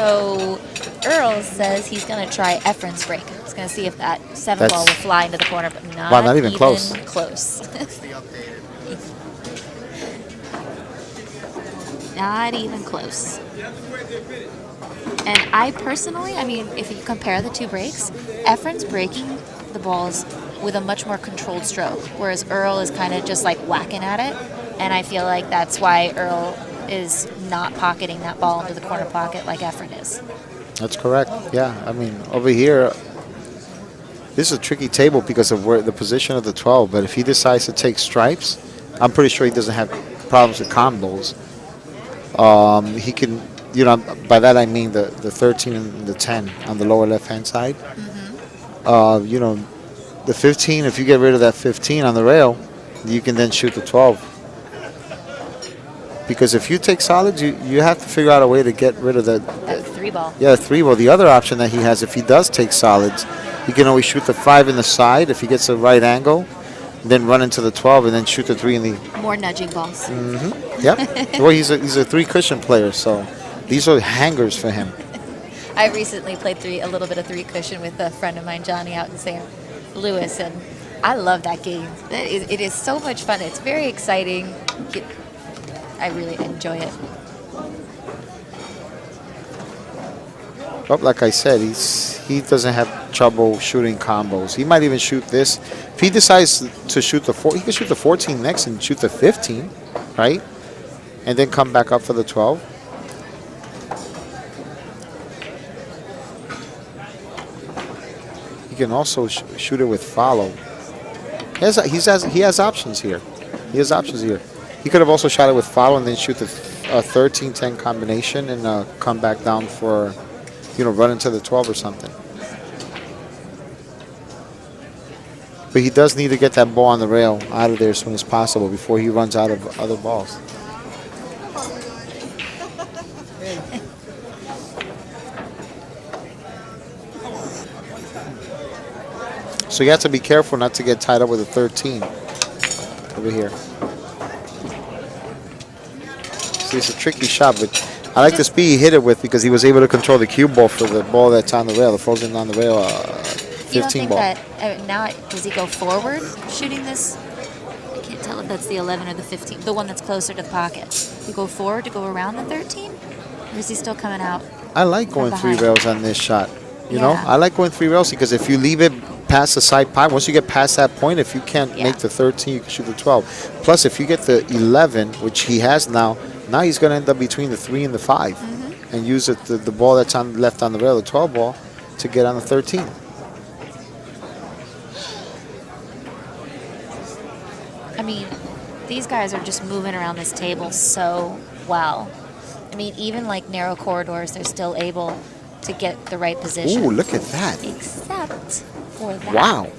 So Earl says he's going to try Efren's break. He's going to see if that 7 ball will fly into the corner, but not even close. Not even close. And I personally, I mean, if you compare the two breaks, Efren's breaking the balls with a much more controlled stroke, whereas Earl is kind of just like whacking at it. And I feel like that's why Earl is not pocketing that ball into the corner pocket like Efren is. That's correct. Yeah, I mean, over here, this is a tricky table because of where the position of the 12. But if he decides to take stripes, I'm pretty sure he doesn't have problems with combos. He can, you know, by that I mean the 13 and the 10 on the lower left-hand side. You know, the 15, if you get rid of that 15 on the rail, you can then shoot the 12. Because if you take solids, you have to figure out a way to get rid of that 3 ball. Yeah, 3 ball. The other option that he has, if he does take solids, he can always shoot the 5 in the side if he gets a right angle, then run into the 12 and then shoot the 3 in the... More nudging balls. Yep. Well, he's a 3 cushion player, so these are hangers for him. I recently played a little bit of 3 cushion with a friend of mine, Johnny, out in St. Louis, and I love that game. It is so much fun. It's very exciting. I really enjoy it. But like I said, he doesn't have trouble shooting combos. He might even shoot this. If he decides to shoot the 4, he can shoot the 14 next and shoot the 15, right? And then come back up for the 12. He can also shoot it with follow. He has options here. He has options here. He could have also shot it with follow and then shoot the 13-10 combination and come back down for, you know, run into the 12 or something. But he does need to get that ball on the rail out of there as soon as possible before he runs out of other balls. So you have to be careful not to get tied up with a 13 over here. See, it's a tricky shot, but I like the speed he hit it with because he was able to control the cue ball for the ball that's on the rail, the frozen on the rail 15 ball. That now does he go forward shooting this? I can't tell if that's the 11 or the 15, the one that's closer to the pocket. You go forward to go around the 13, or is he still coming out? I like going 3 rails on this shot. You know, I like going 3 rails because if you leave it past the side pipe, once you get past that point, if you can't make the 13, you can shoot the 12. Plus, if you get the 11, which he has now he's going to end up between the 3 and the 5 and use the ball that's on left on the rail, the 12 ball, to get on the 13. I mean, these guys are just moving around this table so well. I mean, even like narrow corridors, they're still able to get the right position. Ooh, look at that. Except for that. Wow.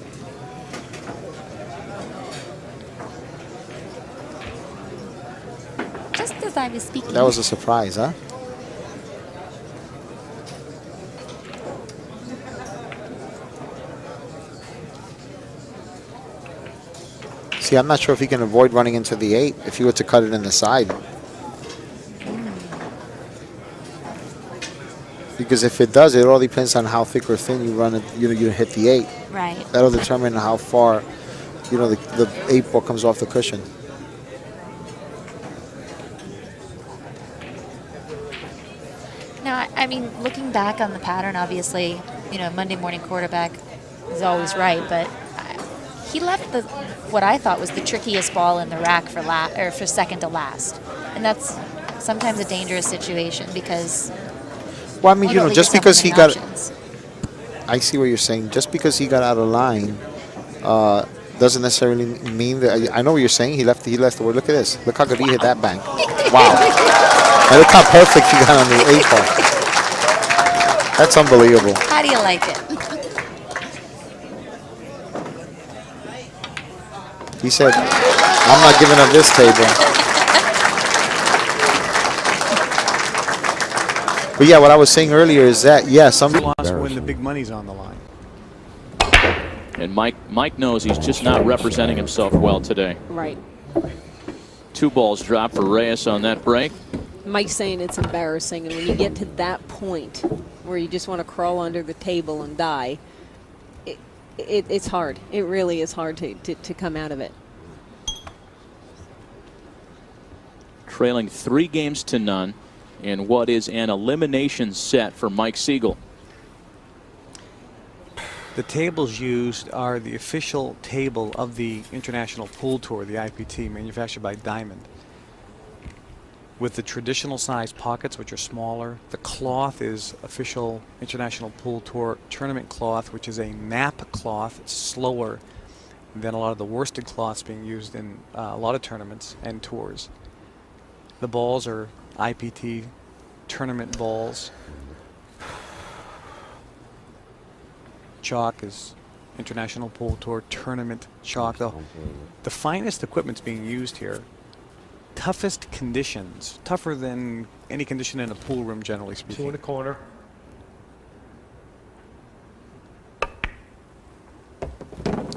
Just as I was speaking. That was a surprise, huh? See, I'm not sure if he can avoid running into the 8 if he were to cut it in the side. Because if it does, it all depends on how thick or thin you run it. You hit the 8. Right. That'll determine how far, you know, the 8 ball comes off the cushion. Now, I mean, looking back on the pattern, obviously, you know, Monday morning quarterback is always right, but he left what I thought was the trickiest ball in the rack for second to last, and that's sometimes a dangerous situation because. Well, I mean, you know, just because he got, I see what you're saying. Just because he got out of line, doesn't necessarily mean that. I know what you're saying. He left the word. Look at this. Look how good he hit that bank. Wow. And look how perfect he got on the 8 ball. That's unbelievable. How do you like it? He said, "I'm not giving up this table." But yeah, what I was saying earlier is that, some lost when the big money's on the line. And Mike knows he's just not representing himself well today. Right. 2 balls dropped for Reyes on that break. Mike's saying it's embarrassing, and when you get to that point where you just want to crawl under the table and die, it's hard. It really is hard to come out of it. Trailing 3 games to none in what is an elimination set for Mike Siegel. The tables used are the official table of the International Pool Tour, the IPT, manufactured by Diamond. With the traditional size pockets, which are smaller. The cloth is official International Pool Tour tournament cloth, which is a nap cloth. It's slower than a lot of the worsted cloths being used in a lot of tournaments and tours. The balls are IPT tournament balls. Chalk is International Pool Tour tournament chalk. The finest equipment's being used here. Toughest conditions, tougher than any condition in a pool room, generally speaking. 2 in the corner.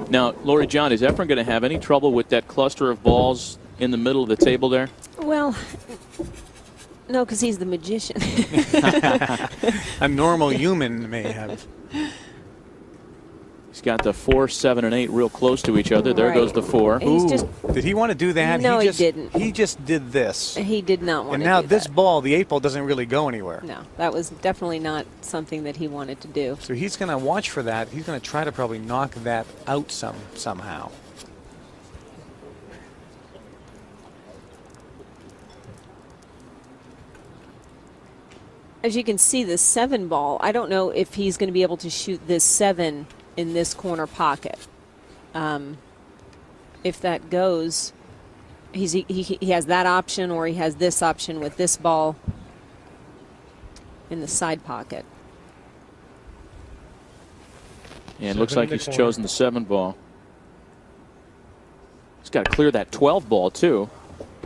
Now, Lori John, is Efren going to have any trouble with that cluster of balls in the middle of the table there? Well, no, because he's the magician. A normal human may have. He's got the 4, 7, and 8 real close to each other. There Right. goes the 4. He's just, Did he want to do that? No, he didn't. He just did this. he did not want And to now do this that. ball, the 8 ball, doesn't really go anywhere. No, that was definitely not something that he wanted to do. So he's going to watch for that. He's going to try to probably knock that out somehow. As you can see, the 7 ball, I don't know if he's going to be able to shoot this 7 in this corner pocket. If that goes, he has that option, or he has this option with this ball in the side pocket. And it looks 7 like in the he's corner. chosen the 7 ball. He's got to clear that 12 ball, too,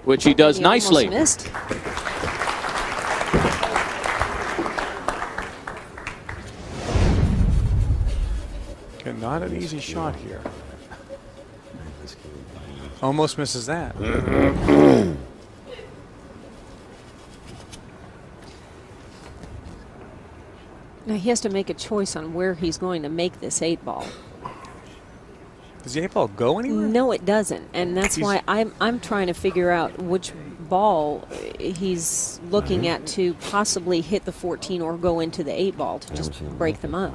which he does He nicely. almost missed. Okay, not an easy shot here. Almost misses that. Now he has to make a choice on where he's going to make this 8 ball. Does the 8 ball go anywhere? No, it doesn't, and that's why I'm trying to figure out which ball he's looking at to possibly hit the 14 or go into the 8 ball to just break them up.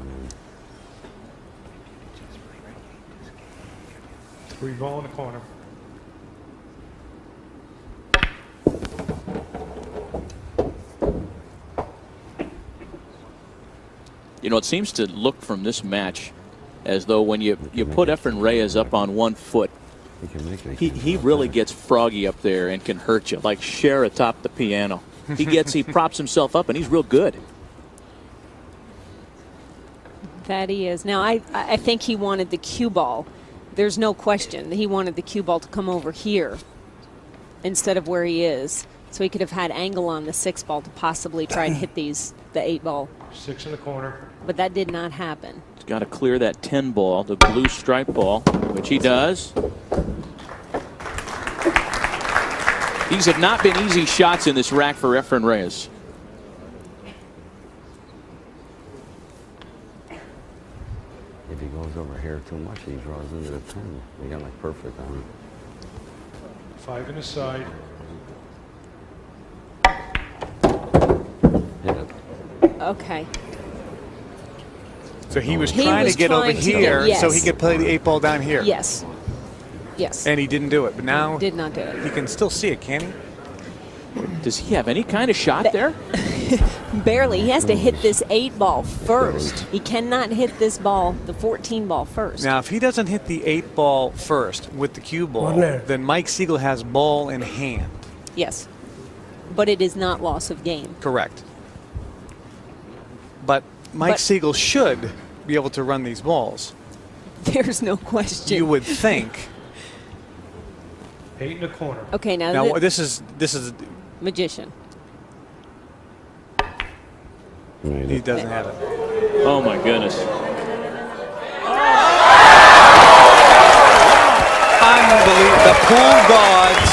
3 ball in the corner. You know, it seems to look from this match as though when you put Efren Reyes up on 1 foot, he really gets froggy up there and can hurt you, like Cher atop the piano. He props himself up, and he's real good. That he is. Now, I think he wanted the cue ball. There's no question that he wanted the cue ball to come over here instead of where he is. So he could have had angle on the 6 ball to possibly try and hit the 8 ball. 6 in the corner. But that did not happen. He's got to clear that 10 ball, the blue stripe ball, which he does. These have not been easy shots in this rack for Efren Reyes. If he goes over here too much, he draws into the 10. They got like perfect on 5 in the side. it. Hit it. Okay. So he was He trying was to get over trying to get- here so he yes. could play the 8 ball down here. Yes. Yes. And he didn't do it. But now Did not do it. he can still see it, can he? Does he have any kind of shot there? Barely. He has to hit this 8 ball first. He cannot hit this ball, the 14 ball first. Now, if he doesn't hit the 8 ball first with the cue ball, then Mike Siegel has ball in hand. Yes. But it is not loss of game. Correct. But Mike But- Siegel should be able to run these balls. There's no question. You would think. 8 in the corner. Okay, now, Now this is magician. he doesn't have it. Oh, my goodness. Unbelievable. The pool gods.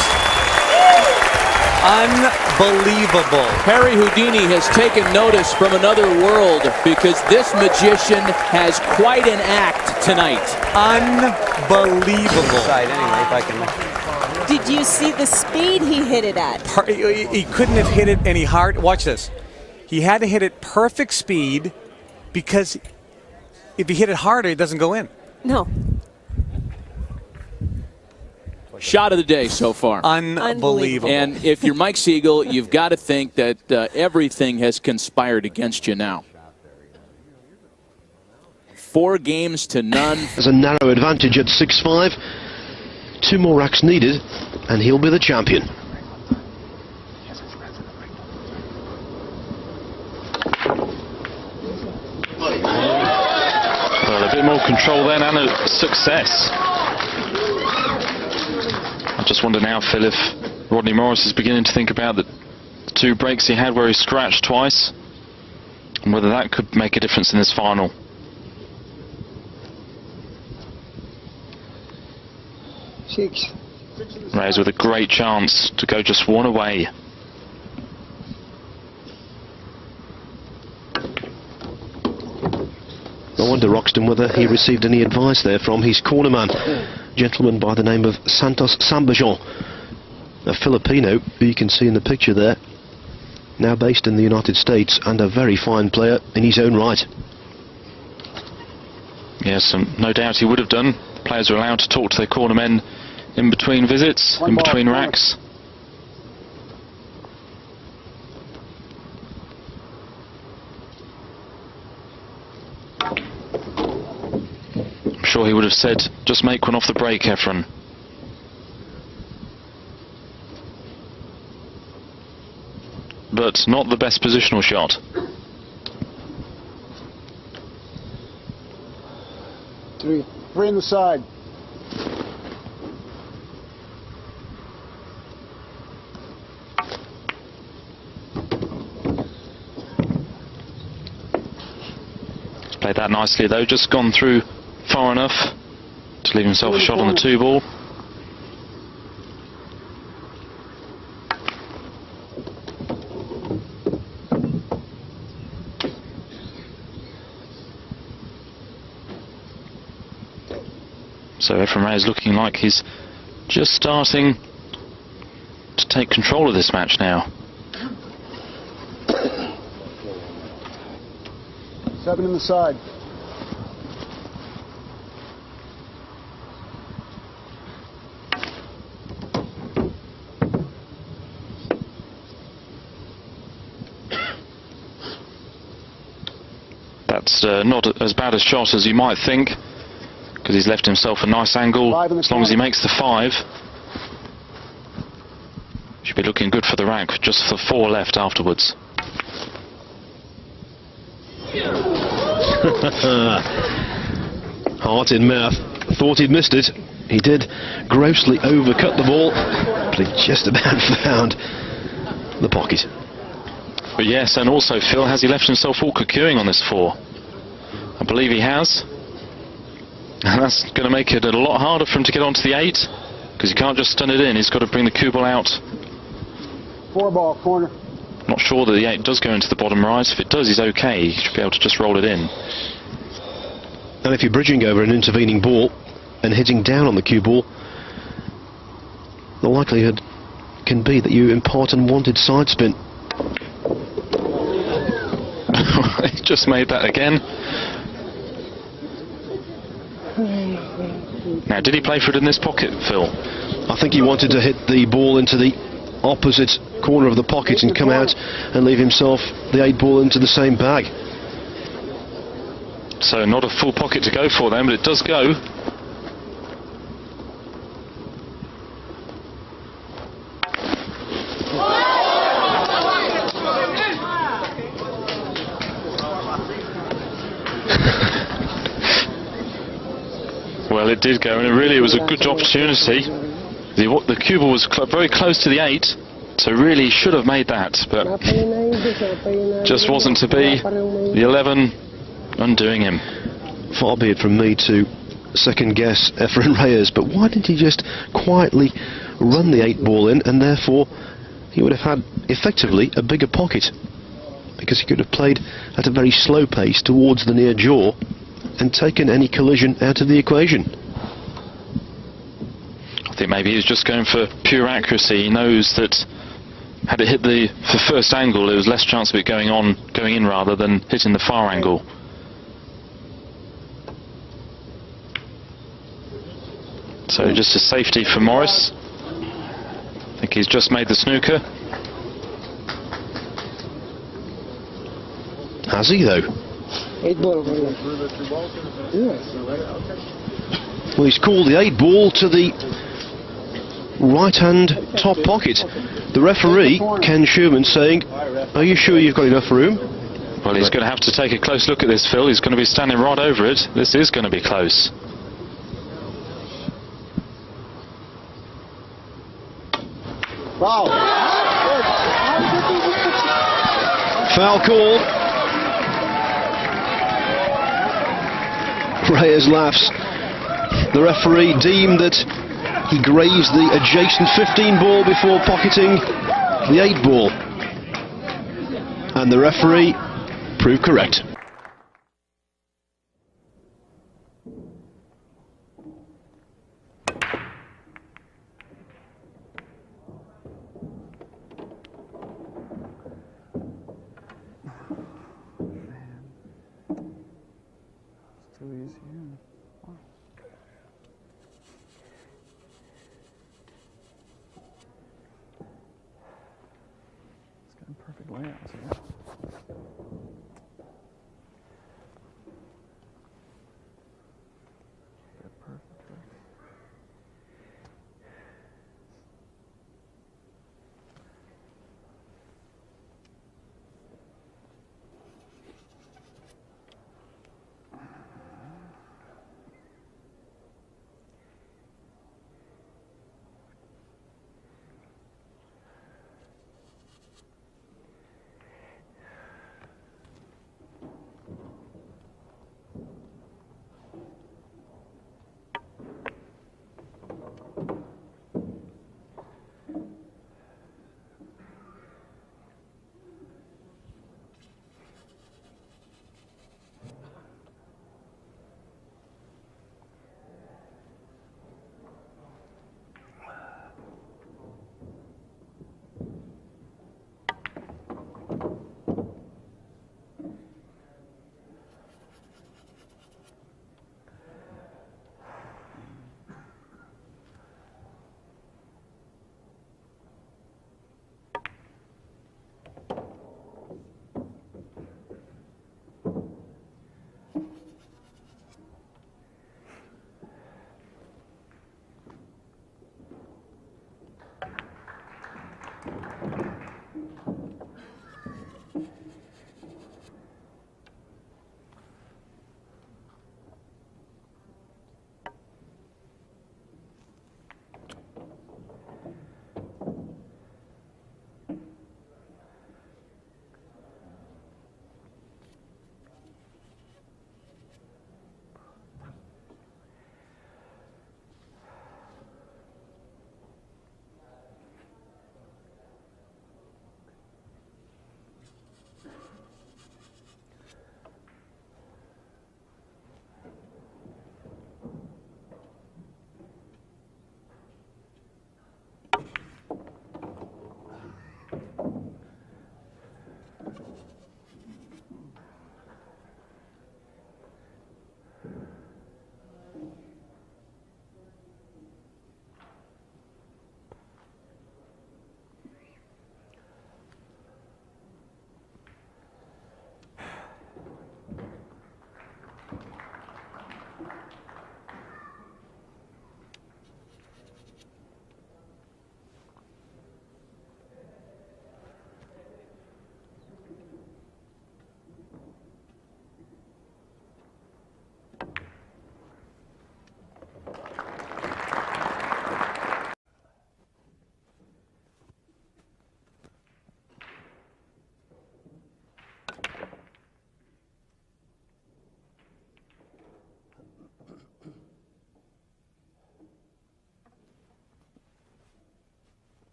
Unbelievable. Harry Houdini has taken notice from another world because this magician has quite an act tonight. Unbelievable. Side anyway, if I can. Did you see the speed he hit it at? He couldn't have hit it any hard. Watch this. He had to hit it perfect speed because if he hit it harder, it doesn't go in. No. Shot of the day so far. Unbelievable. And if you're Mike Siegel, you've got to think that everything has conspired against you now. 4 games to none. There's a narrow advantage at 6-5. 2 more racks needed, and he'll be the champion. Well, a bit more control then and a success. I just wonder now, Phil, if Rodney Morris is beginning to think about the 2 breaks he had where he scratched twice, and whether that could make a difference in this final. Reyes with a great chance to go just 1 away. I wonder, Roxton, whether he received any advice there from his cornerman, gentleman by the name of Santos Sambajon, a Filipino who you can see in the picture there, now based in the United States and a very fine player in his own right. Yes, no doubt he would have done. Players are allowed to talk to their cornermen in between visits, in between racks. I'm sure he would have said, just make one off the break, Efren. But not the best positional shot. Three in the side. He's played that nicely though, just gone through far enough to leave himself a shot on the 2 ball. So Efren Reyes looking like he's just starting to take control of this match now. 7 in the side. That's not as bad a shot as you might think, because he's left himself a nice angle. As long as he makes the 5, should be looking good for the rack, just the 4 left afterwards. Heart in mouth. Thought he'd missed it. He did grossly overcut the ball, but he just about found the pocket. But yes, and also Phil, has he left himself awkward queuing on this 4? I believe he has. And that's going to make it a lot harder for him to get onto the 8, because he can't just stun it in, he's got to bring the cue ball out. 4 ball, corner. Not sure that the 8 does go into the bottom right. If it does, he's okay. He should be able to just roll it in. And if you're bridging over an intervening ball and hitting down on the cue ball, the likelihood can be that you impart unwanted side spin. He just made that again. Now, did he play for it in this pocket, Phil? I think he wanted to hit the ball into the opposite corner of the pocket and come out and leave himself the 8 ball into the same bag. So not a full pocket to go for then, but it does go. Well, it did go, and it was a good opportunity. The cue ball was very close to the 8, so really should have made that, but just wasn't to be. The 11 undoing him. Far be it from me to second guess Efren Reyes, but why didn't he just quietly run the 8 ball in and therefore he would have had effectively a bigger pocket, because he could have played at a very slow pace towards the near jaw and taken any collision out of the equation. I think maybe he's just going for pure accuracy. He knows that had it hit the first angle, there was less chance of it going in rather than hitting the far angle. So just a safety for Morris. I think he's just made the snooker. Has he, though? Well, he's called the 8 ball to the right-hand top pocket. The referee, Ken Sherman, saying, "Are you sure you've got enough room?" Well, he's going to have to take a close look at this, Phil. He's going to be standing right over it. This is going to be close. Foul. Foul call. Reyes laughs. The referee deemed that he grazed the adjacent 15 ball before pocketing the 8 ball. And the referee proved correct. Perfect layouts here.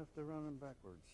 have to run them backwards.